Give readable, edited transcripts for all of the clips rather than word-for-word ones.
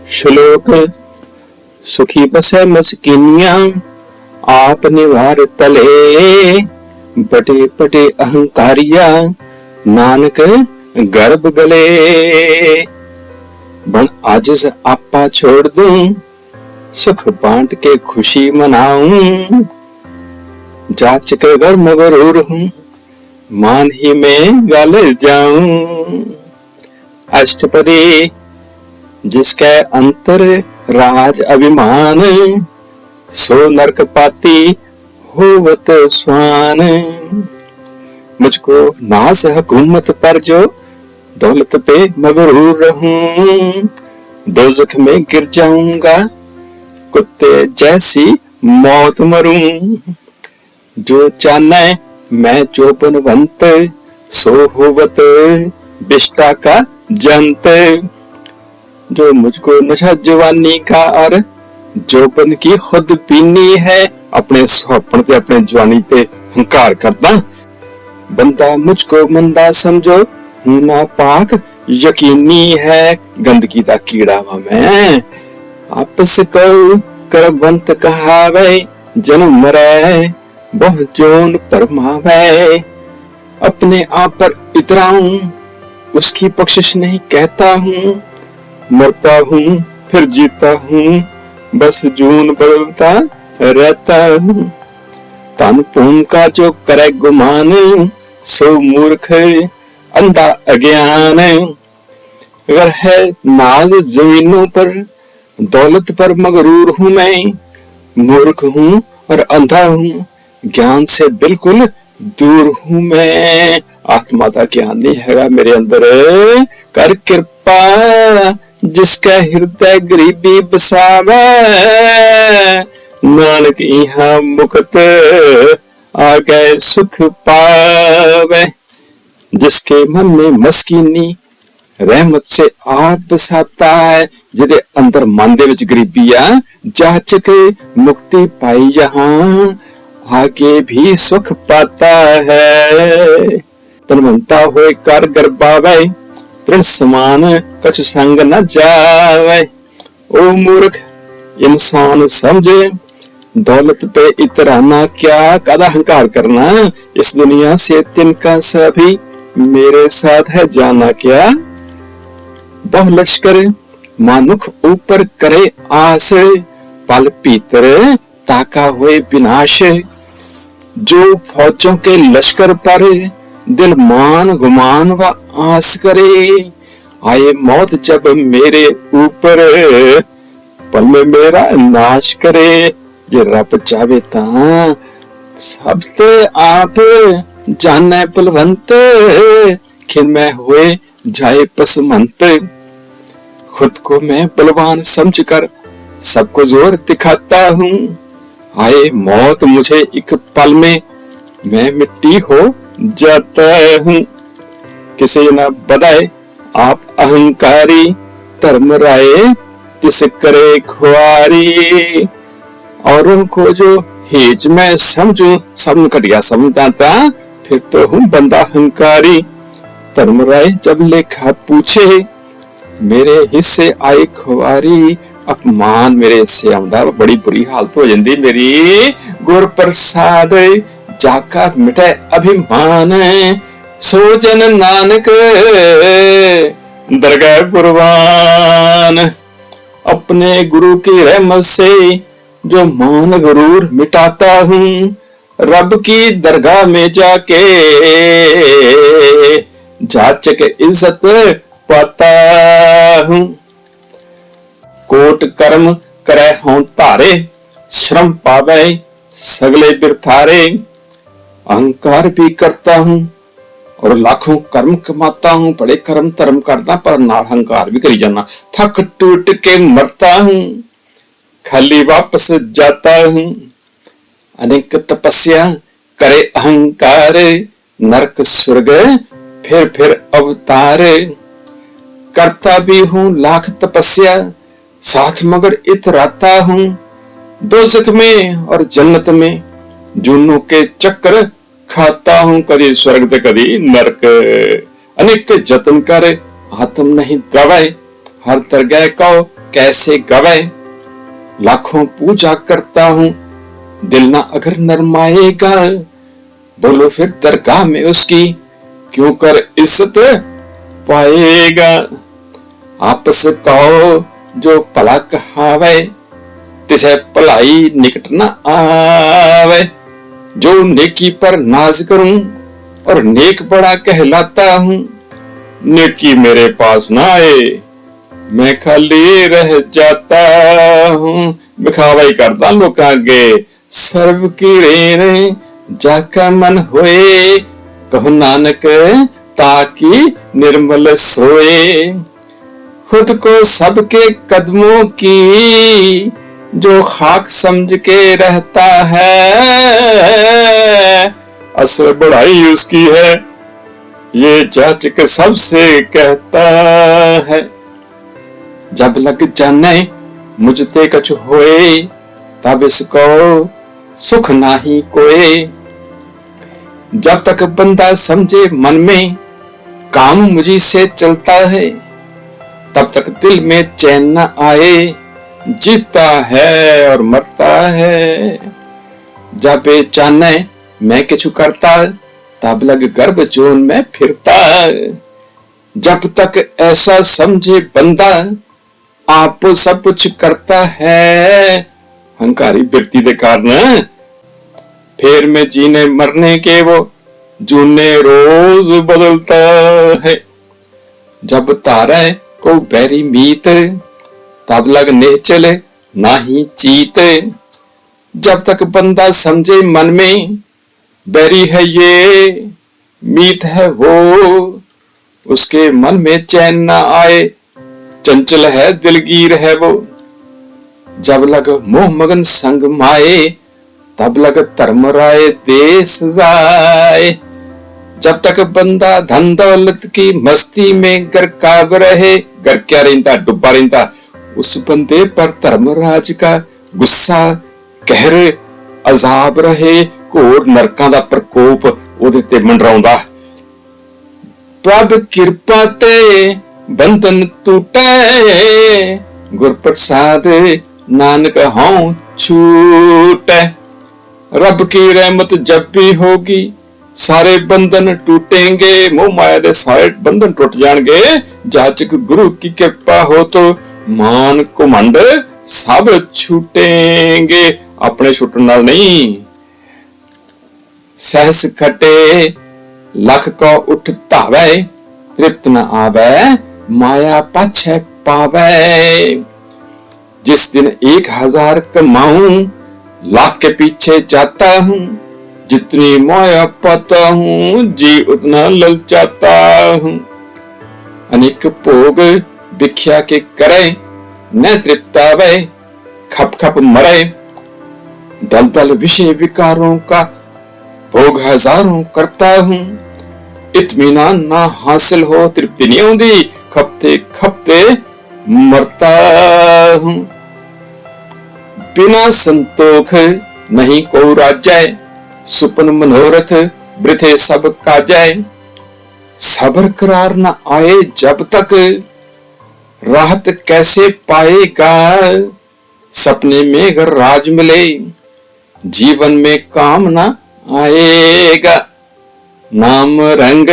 श्लोक सुखी बसै मस्किनिया आप निवार तले बटे बटे अहंकारिया नानक गर्भ गले। बन आजिज आपा छोड़ दूं सुख बांट के खुशी मनाऊं। जाच के घर मगरूर हूं मान ही में गल जाऊं। अष्टपदी जिसके अंतर राज अभिमान सो नरक पाती होवत स्वान। मुझको नाज हुकूमत पर जो दौलत पे मगरूर रहूं। दोज़ख में गिर जाऊंगा कुत्ते जैसी मौत मरूं। जो चाने मैं चौपनवंत सो होवत बिष्टा का जंत। जो मुझको नशा जवानी का और जोपन की खुद पीनी है अपने सुहापन ते अपने जवानी ते हंकार करदा। बंदा मुझको मंदा समझो हूं ना पाक यकीनी है गंदगी दा कीड़ा वा मैं। आपस को करबंत कहावे जन्म मरे बहु जोन परमावे। अपने आप पर इतराऊं उसकी बख्शिश नहीं कहता हूं। मरता हूं फिर जीता हूं बस जून बदलता रहता हूं। तन पूम का जो करे गुमान सो मूर्ख अंधा अज्ञान। अगर है नाज जमीनों पर दौलत पर मगरूर हूं मैं। मूर्ख हूं और अंधा हूं ज्ञान से बिल्कुल दूर हूं मैं। आत्मा का ज्ञान नहीं है मेरे अंदर। कर कृपा जिसका हृदय गरीबी बसावे नानक यहाँ मुक्त आगे सुख पावे। जिसके मन में मस्कीनी रहमत से आप बसाता है जिदे अंदर मन दे विच गरीबी आ जाचक मुक्ति पाई जहां आगे भी सुख पाता है। तनवंता होए कर गर्बावे तृण समान कछ संग न जावे। ओ मूर्ख इंसान समझे दौलत पे इतराना क्या कदा हंकार करना। इस दुनिया से तिनका सभी मेरे साथ है जाना क्या। बहु लश्कर मानुख ऊपर करे आस पल भीतर ताका हुए विनाश। जो फौजों के लश्कर पर दिल मान गुमान व आस करे। आए मौत जब मेरे ऊपर पल में मेरा नाश करे। ये रब चाहे तां सब ते आप जाने बलवंत खिन में हुए जाए पसमंत। खुद को मैं बलवान समझकर सबको जोर दिखाता हूँ। आए मौत मुझे एक पल में मैं मिट्टी हो जाता हूँ। किसी न बधाए आप अहंकारी धर्म राय तिस करे खुआरी। औरों को जो हेज मैं समझूं सब घटिया समझता था फिर तो हूँ बंदा अहंकारी। धर्म राय जब लेखा पूछे मेरे हिस्से आए खुआरी। अपमान मेरे हिस्से आंदा बड़ी बुरी हालत हो जाती मेरी। गुर प्रसाद जाका मिटे अभिमान सो जन नानक दरगाह कुर्बान। अपने गुरु की रहमत से जो मान गरूर मिटाता हूँ रब की दरगाह में जाके जाचक इज्जत पाता हूँ। कोट कर्म करे हों तारे श्रम पावे सगले बिरथारे। अहंकार भी करता हूँ और लाखों कर्म कमाता हूँ। बड़े कर्म धर्म करता पर नाल अहंकार भी करी जाना। थक टूट के मरता हूँ खाली वापस जाता हूँ। अनेक तपस्या करे अहंकार नरक स्वर्ग फिर अवतार। करता भी हूँ लाख तपस्या साथ मगर इतराता हूँ। दोज़ख में और जन्नत में जूनों के चक्कर खाता हूँ। कदी स्वर्ग ते कदी नरक। अनेक जतन कर आत्म नहीं दवाए हर दरगाह को कैसे गवे, लाखों पूजा करता हूँ दिल ना अगर नरमाएगा, बोलो फिर दरगाह में उसकी क्यों कर इज्जत पाएगा। आपस कहो जो भला कहावे, तिसे भलाई निकट न आवे। जो नेकी पर नाज करूं और नेक बड़ा कहलाता हूं, नेकी मेरे पास ना आए मैं खाली रह जाता हूं। दिखावा ही करता लोग आगे, सर्व की रेन जाका मन होए, कहो नानक ताकि निर्मल सोए। खुद को सबके कदमों की जो खाक समझ के रहता है, असल बढ़ाई उसकी है ये जाचक सबसे कहता है। जब लग जाने मुझते कछु होए, तब इसको सुख नाही कोई। जब तक बंदा समझे मन में काम मुझी से चलता है, तब तक दिल में चैन न आए, जीता है और मरता है। जब जाने मैं किछु करता, तब लग गर्भ जोन में फिरता। जब तक ऐसा समझे बंदा आप सब कुछ करता है, हंकारी वृत्ति के कारण फिर में जीने मरने के वो जूने रोज बदलता है। जब तारे को बैरी मीत, तब लग ने चले नाही चीत। जब तक बंदा समझे मन में बैरी है ये मीत है वो, उसके मन में चैन ना आए, चंचल है दिलगीर है वो। जब लग मोह मगन संग माए, तब लग धर्म राय देश जाए। जब तक बंदा धन दौलत की मस्ती में गरकाब रहे, गर क्या रहता डुबा रहता, उस बंदे पर धर्मराज का गुस्सा कहर अजाब रहे, घोर नरकां दा प्रकोप ओदे ते मंडराउंदा। प्रभ किरपा ते बंधन टूटे, गुर प्रसाद नानक हों छूटे। रब की रहमत जब भी होगी सारे बंधन टूटेंगे, मोह माया दे सारे बंधन टूट जाएंगे। जाचक गुरु की कृपा हो तो मान घुमंड सब छूटेंगे, अपने छुटन नाल नहीं। सहस खटे लख को उठ धावे, तृप्त न आवे माया पाछे पावे। जिस दिन 1000 कमाऊं लाख के पीछे जाता हूं, जितनी माया पाता हूं जी उतना ललचाता हूं। अनेक भोग भिक्षा के करे न तृप्तावे, खप खप मरे। दल दल विषय विकारों का भोग हजारों करता हूं, इत्मीनान ना हासिल हो तृप्ति नहीं आउंदी, खपते खपते मरता हूं। बिना संतोख नहीं को राजय, सुपन मनोरथ वृथे सब काजय। सबर करार न आए जब तक, राहत कैसे पाएगा। सपने में अगर राज मिले, जीवन में काम न आएगा। नाम रंग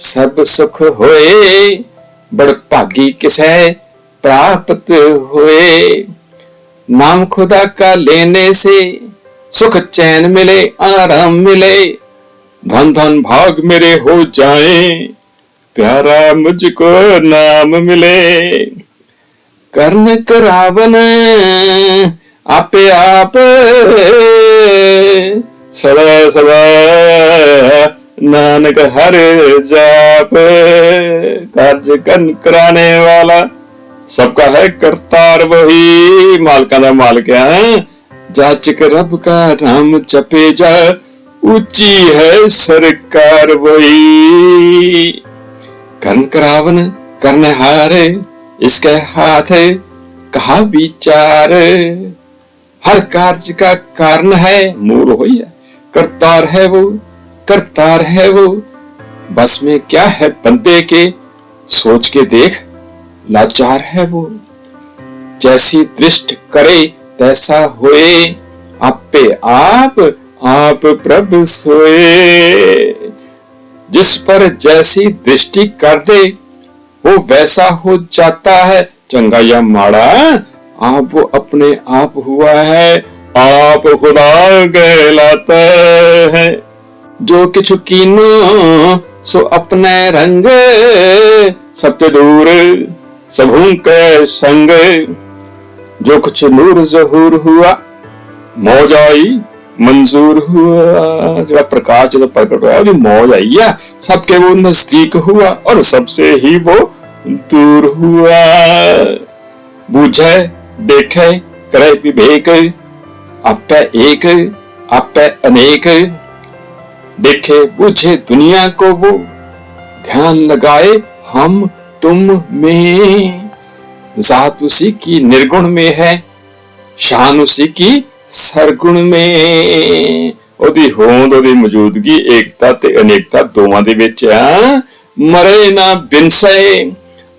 सब सुख होए, बड़ भागी किसे प्राप्त होए। नाम खुदा का लेने से सुख चैन मिले, आराम मिले। धन धन भाग मेरे हो जाए, प्यारा मुझको नाम मिले। कर्ण करावन आपे आप, सदा सदा नानक हर जाप। कार्य कर्ण कराने वाला सबका है करतार वही, मालका दा मालिक है। जाचक रब का नाम जपे जा, ऊंची है सरकार वही। कर्ण करावन करने हार, इसके हाथ कहा विचार। हर कार्य का कारण है मूल हो है, करतार है वो, करतार है वो। बस में क्या है बंदे के, सोच के देख लाचार है वो। जैसी दृष्टि करे तैसा होए, आपे आप प्रभु सोए। जिस पर जैसी दृष्टि कर दे वो वैसा हो जाता है, चंगा या माड़ा आप वो अपने आप हुआ है, आप खुदा कहलाता है। जो किछु कीनो सो अपने रंग, सबते दूर सबहू के संग। जो कुछ नूर जहूर हुआ, मौज आई मंजूर हुआ। जो प्रकाश जब प्रकट हुआ वो मौज आई है, सबके वो नजदीक हुआ और सबसे ही वो दूर हुआ। बूझे देखे करे विवेक, आपे एक आपे अनेक। देखे बूझे दुनिया को वो, ध्यान लगाए हम तुम में। जात उसी की निर्गुण में है, शान उसी की सरगुण में। ओदी होंद ओदी मौजूदगी एकता ते अनेकता दोवां दे विच आ। मरे ना बिनसे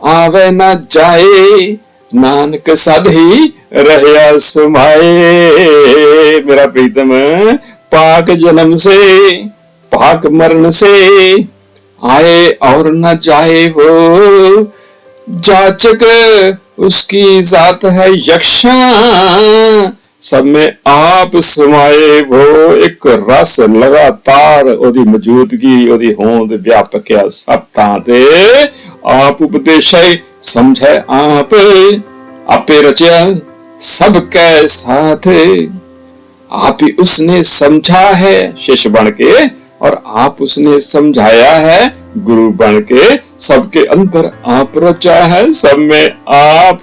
आवे ना जाए, नानक सद ही रहया समाए। मेरा प्रीतम पाक जन्म से पाक मरण से आए और न जाए वो। जाचक उसकी जात है यक्षा, सब में आप समाए वो। एक रस लगातार ओदी मौजूदगी ओदी होंद व्यापक है सब तां ते। आप उपदेशय समझे आप, आपे रचा सबके साथ। आप ही उसने समझा है शिष्य बन के, और आप उसने समझाया है गुरु बन के। सबके अंदर आप रचा है, सब में आप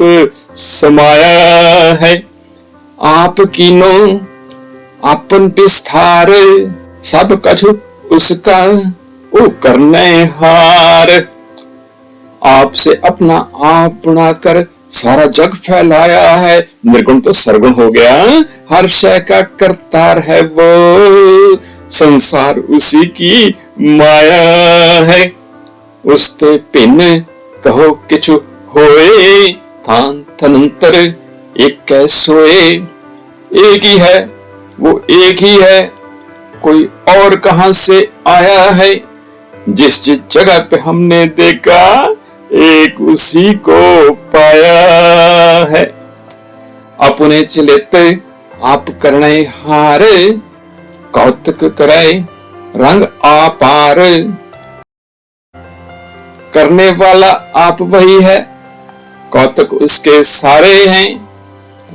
समाया है। आप कीनो आपन विस्तार, सब कछु उसका वो करने हार। आपसे अपना आप बनाकर सारा जग फैलाया है, निर्गुण तो सरगुण हो गया। हर शय का करतार है वो, संसार उसी की माया है। उसते भिन्न कहो किछु होए, थान थनंतर एक कैसोए। एक ही है वो एक ही है, कोई और कहां से आया है। जिस जिस जगह पे हमने देखा एक उसी को पाया है। अपने चलेते आप करने हार, कौतक करे रंग आपार। करने वाला आप वही है, कौतक उसके सारे हैं।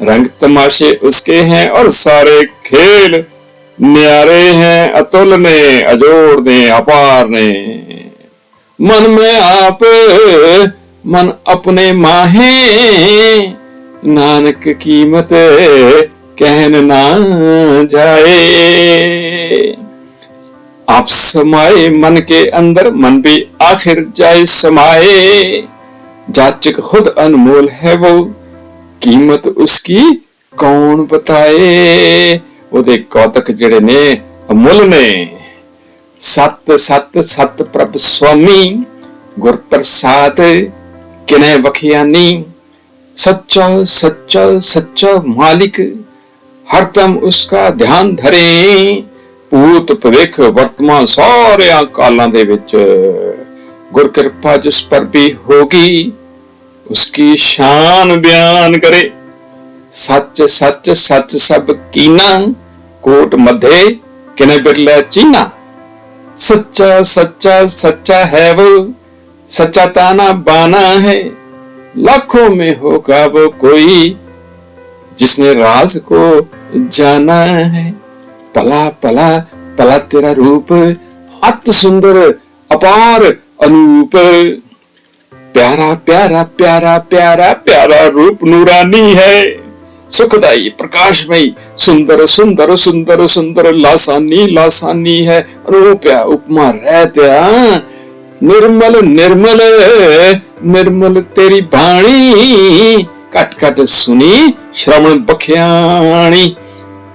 रंग तमाशे उसके हैं और सारे खेल न्यारे हैं। अतुल ने अजोड़ ने अपार ने। मन में आप मन अपने माहे, नानक कीमत कहन ना जाए। आप समाए मन के अंदर, मन भी आखिर जाए समाए। जाचक खुद अनमोल है वो, कीमत उसकी कौन बताए। ओदे कौतक जिहड़े ने अमुल ने। सत सत सत प्रभ स्वामी, गुर प्रसाद किने बखियानी। सच्चा सच्चा सच्चा मालिक, हरदम उसका ध्यान धरे। भूत भविख वर्तमान सारे कालां दे विच गुर कृपा जिस पर भी होगी, उसकी शान बयान करे। सच सच सच सब कीना, कोट मध्य किने बिरले चीना। सच्चा सच्चा सच्चा है वो, सच्चा ताना बाना है। लाखों में होगा वो कोई, जिसने राज को जाना है। पला पला पला तेरा रूप, अत सुंदर अपार अनूप। प्यारा प्यारा प्यारा प्यारा प्यारा रूप नूरानी है। सुखदाई प्रकाशमयी सुंदर सुंदर सुंदर सुंदर लासानी लासानी है। रूपया उपमा रहत्या निर्मल निर्मल निर्मल तेरी बाणी। कट कट सुनी श्रवण बख्याणी।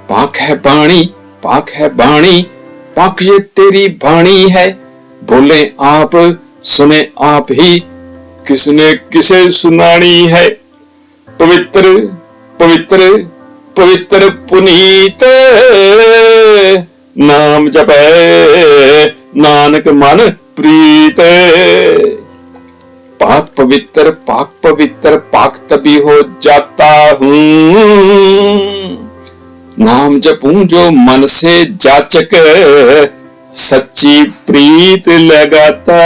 पाक है बाणी पाक है बाणी, पाक ये तेरी बाणी है। बोले आप सुने आप ही, किसने किसे सुनानी है। पवित्र पवित्र पवित्र पुनीत नाम जपै नानक मन प्रीत। पाक पवित्र पाक तभी हो जाता हूँ, नाम जपूं जो मन से जाचक सच्ची प्रीत लगाता।